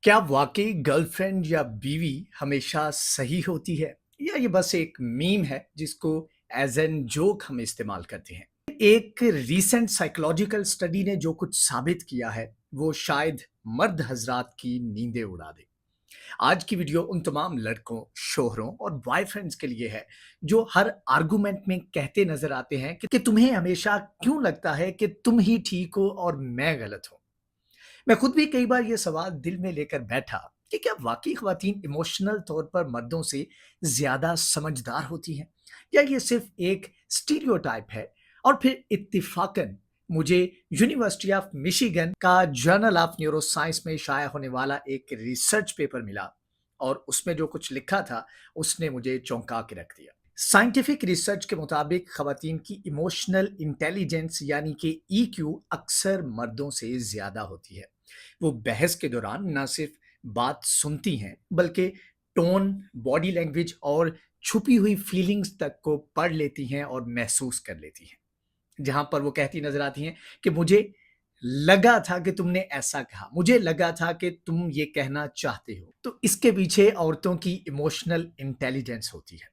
क्या वाकई गर्लफ्रेंड या बीवी हमेशा सही होती है या ये बस एक मीम है जिसको एज एन जोक हम इस्तेमाल करते हैं। एक रीसेंट साइकोलॉजिकल स्टडी ने जो कुछ साबित किया है वो शायद मर्द हजरात की नींदें उड़ा दे। आज की वीडियो उन तमाम लड़कों, शोहरों और बॉयफ्रेंड्स के लिए है जो हर आर्गुमेंट में कहते नजर आते हैं कि तुम्हें हमेशा क्यों लगता है कि तुम ही ठीक हो और मैं गलत हूं। मैं खुद भी कई बार ये सवाल दिल में लेकर बैठा कि क्या वाकई ख्वातीन इमोशनल तौर पर मर्दों से ज्यादा समझदार होती हैं या ये सिर्फ एक स्टीरियोटाइप है। और फिर इत्तेफाकन मुझे यूनिवर्सिटी ऑफ मिशिगन का जर्नल ऑफ न्यूरोसाइंस में शाया होने वाला एक रिसर्च पेपर मिला और उसमें जो कुछ लिखा था उसने मुझे चौंका के रख दिया। साइंटिफिक रिसर्च के मुताबिक खवातीन की इमोशनल इंटेलिजेंस यानी कि ईक्यू अक्सर मर्दों से ज्यादा होती है। वो बहस के दौरान न सिर्फ बात सुनती हैं बल्कि टोन, बॉडी लैंग्वेज और छुपी हुई फीलिंग्स तक को पढ़ लेती हैं और महसूस कर लेती हैं। जहां पर वो कहती नजर आती हैं कि मुझे लगा था कि तुमने ऐसा कहा, मुझे लगा था कि तुम ये कहना चाहते हो। तो इसके पीछे औरतों की इमोशनल इंटेलिजेंस होती है।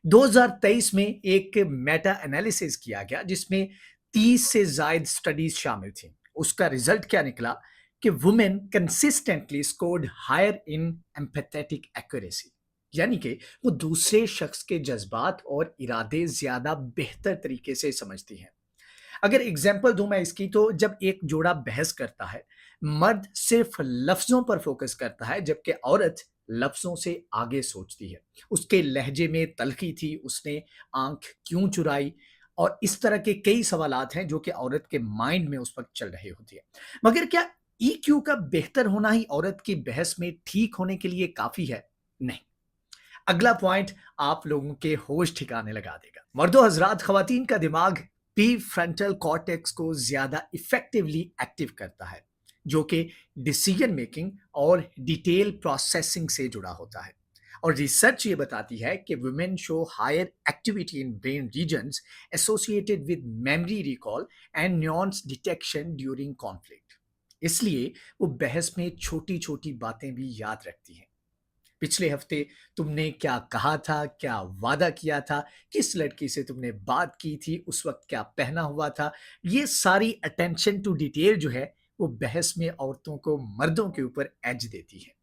2023 में एक मेटा एनालिसिस किया गया जिसमें 30 से ज्यादा स्टडीज शामिल थी। उसका रिजल्ट क्या निकला कि women consistently scored higher in empathetic accuracy, यानी कि वो दूसरे शख्स के जज्बात और इरादे ज्यादा बेहतर तरीके से समझती हैं। अगर एग्जाम्पल दूं मैं इसकी, तो जब एक जोड़ा बहस करता है, मर्द सिर्फ लफ्जों पर फोकस करता है जबकि औरत लफ्जों से आगे सोचती है। उसके लहजे में तलखी थी, उसने आंख क्यों चुराई, और इस तरह के कई सवालात हैं जो कि औरत के माइंड में उस वक्त चल रहे होती है। मगर क्या ईक्यू का बेहतर होना ही औरत की बहस में ठीक होने के लिए काफी है? नहीं। अगला पॉइंट आप लोगों के होश ठिकाने लगा देगा। मर्दो हजरात, खवातीन का दिमाग प्री फ्रंटल कॉर्टेक्स को ज्यादा इफेक्टिवली एक्टिव करता है जो कि डिसीजन मेकिंग और डिटेल प्रोसेसिंग से जुड़ा होता है। और रिसर्च ये बताती है कि women show higher activity in brain regions associated with memory recall and neurons detection during conflict. इसलिए वो बहस में छोटी छोटी बातें भी याद रखती हैं। पिछले हफ्ते तुमने क्या कहा था, क्या वादा किया था, किस लड़की से तुमने बात की थी, उस वक्त क्या पहना हुआ था। ये सारी अटेंशन टू डिटेल जो है वो बहस में औरतों को मर्दों के ऊपर एज देती है।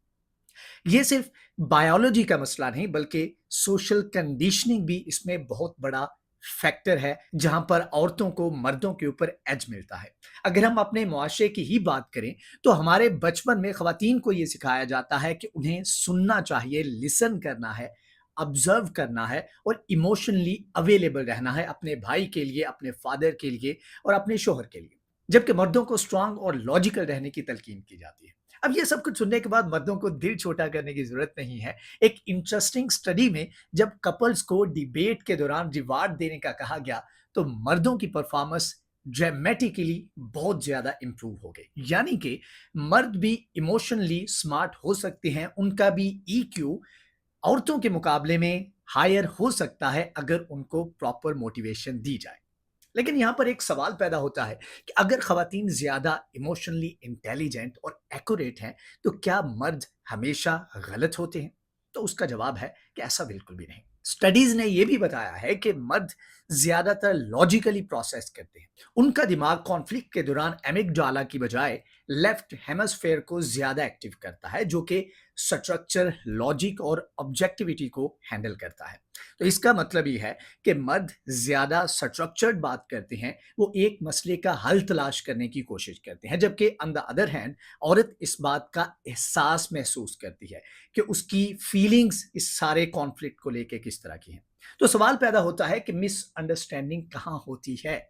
ये सिर्फ बायोलॉजी का मसला नहीं बल्कि सोशल कंडीशनिंग भी इसमें बहुत बड़ा फैक्टर है, जहां पर औरतों को मर्दों के ऊपर एज मिलता है। अगर हम अपने मुआशरे की ही बात करें तो हमारे बचपन में खवातीन को यह सिखाया जाता है कि उन्हें सुनना चाहिए, लिसन करना है, ऑब्जर्व करना है और इमोशनली अवेलेबल रहना है अपने भाई के लिए, अपने फादर के लिए और अपने शोहर के लिए। जबकि मर्दों को स्ट्रांग और लॉजिकल रहने की तलकीन की जाती है। अब ये सब कुछ सुनने के बाद मर्दों को दिल छोटा करने की जरूरत नहीं है। एक इंटरेस्टिंग स्टडी में जब कपल्स को डिबेट के दौरान रिवार्ड देने का कहा गया तो मर्दों की परफॉर्मेंस ड्रामेटिकली बहुत ज्यादा इंप्रूव हो गई। यानी कि मर्द भी इमोशनली स्मार्ट हो सकते हैं, उनका भी ईक्यू औरतों के मुकाबले में हायर हो सकता है अगर उनको प्रॉपर मोटिवेशन दी जाए। लेकिन यहाँ पर एक सवाल पैदा होता है कि अगर खवातीन ज्यादा इमोशनली इंटेलिजेंट और एक्यूरेट हैं तो क्या मर्द हमेशा गलत होते हैं? तो उसका जवाब है कि ऐसा बिल्कुल भी नहीं। स्टडीज ने यह भी बताया है कि मर्द ज्यादातर लॉजिकली प्रोसेस करते हैं। उनका दिमाग कॉन्फ्लिक्ट के दौरान एमिगडाला की बजाय लेफ्ट हेमस्फेयर को ज्यादा एक्टिव करता है जो कि स्ट्रक्चर, लॉजिक और ऑब्जेक्टिविटी को हैंडल करता है। तो इसका मतलब ये है कि मर्द ज्यादा स्ट्रक्चर्ड बात करते हैं, वो एक मसले का हल तलाश करने की कोशिश करते हैं, जबकि ऑन द अदर हैंड औरत इस बात का एहसास महसूस करती है कि उसकी फीलिंग्स इस सारे कॉन्फ्लिक्ट को लेके किस तरह की हैं। तो सवाल पैदा होता है कि मिसअंडरस्टैंडिंग कहाँ होती है?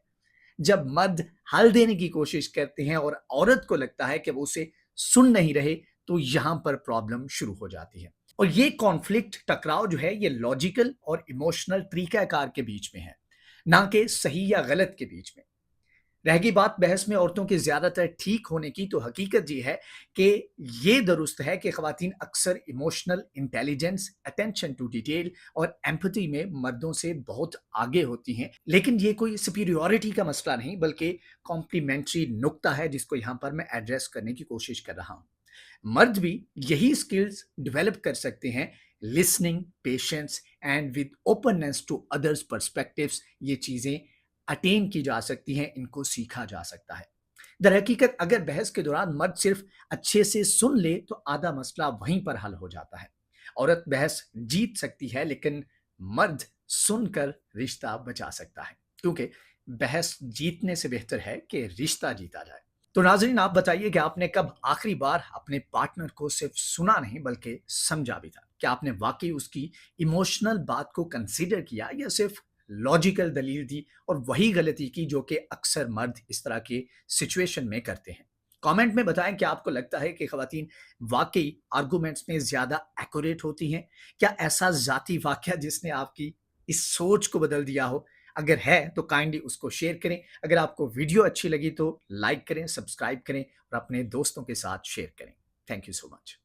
जब मर्द हल देने की कोशिश करते हैं और औरत को लगता है कि वो उसे सुन नहीं रहे, तो यहां पर प्रॉब्लम शुरू हो जाती है। और ये कॉन्फ्लिक्ट, टकराव जो है, ये लॉजिकल और इमोशनल तरीकाकार के बीच में है, ना कि सही या गलत के बीच में। रह गई बात बहस में औरतों के ज्यादातर ठीक होने की, तो हकीकत ये है कि ये दुरुस्त है कि खवातीन अक्सर emotional intelligence, attention to detail और एम्पैथी में मर्दों से बहुत आगे होती हैं। लेकिन ये कोई सुपीरियॉरिटी का मसला नहीं बल्कि कॉम्प्लीमेंट्री नुक्ता है जिसको यहाँ पर मैं एड्रेस करने की कोशिश कर रहा हूँ। मर्द भी यही स्किल्स डेवलप कर सकते हैं। Listening, patience and with openness to others perspectives, ये चीज़ें अटेन की जा सकती हैं, इनको सीखा जा सकता है। दर हकीकत अगर बहस के दौरान मर्द सिर्फ अच्छे से सुन ले तो आधा मसला वहीं पर हल हो जाता है। औरत बहस जीत सकती है लेकिन मर्द सुनकर रिश्ता बचा सकता है, क्योंकि बहस जीतने से बेहतर है कि रिश्ता जीता जाए। तो नाज़रीन, आप बताइए कि आपने कब आखिरी बार अपने पार्टनर को सिर्फ सुना नहीं बल्कि समझा भी था? क्या आपने वाकई उसकी इमोशनल बात को कंसीडर किया या सिर्फ लॉजिकल दलील दी और वही गलती की जो कि अक्सर मर्द इस तरह के सिचुएशन में करते हैं? कमेंट में बताएं कि आपको लगता है कि खवातीन वाकई आर्गुमेंट्स में ज़्यादा एक्यूरेट होती हैं? क्या ऐसा ज़ाती वाक़या जिसने आपकी इस सोच को बदल दिया हो? अगर है तो काइंडली उसको शेयर करें। अगर आपको वीडियो अच्छी लगी तो लाइक करें, सब्सक्राइब करें और अपने दोस्तों के साथ शेयर करें। Thank you so much.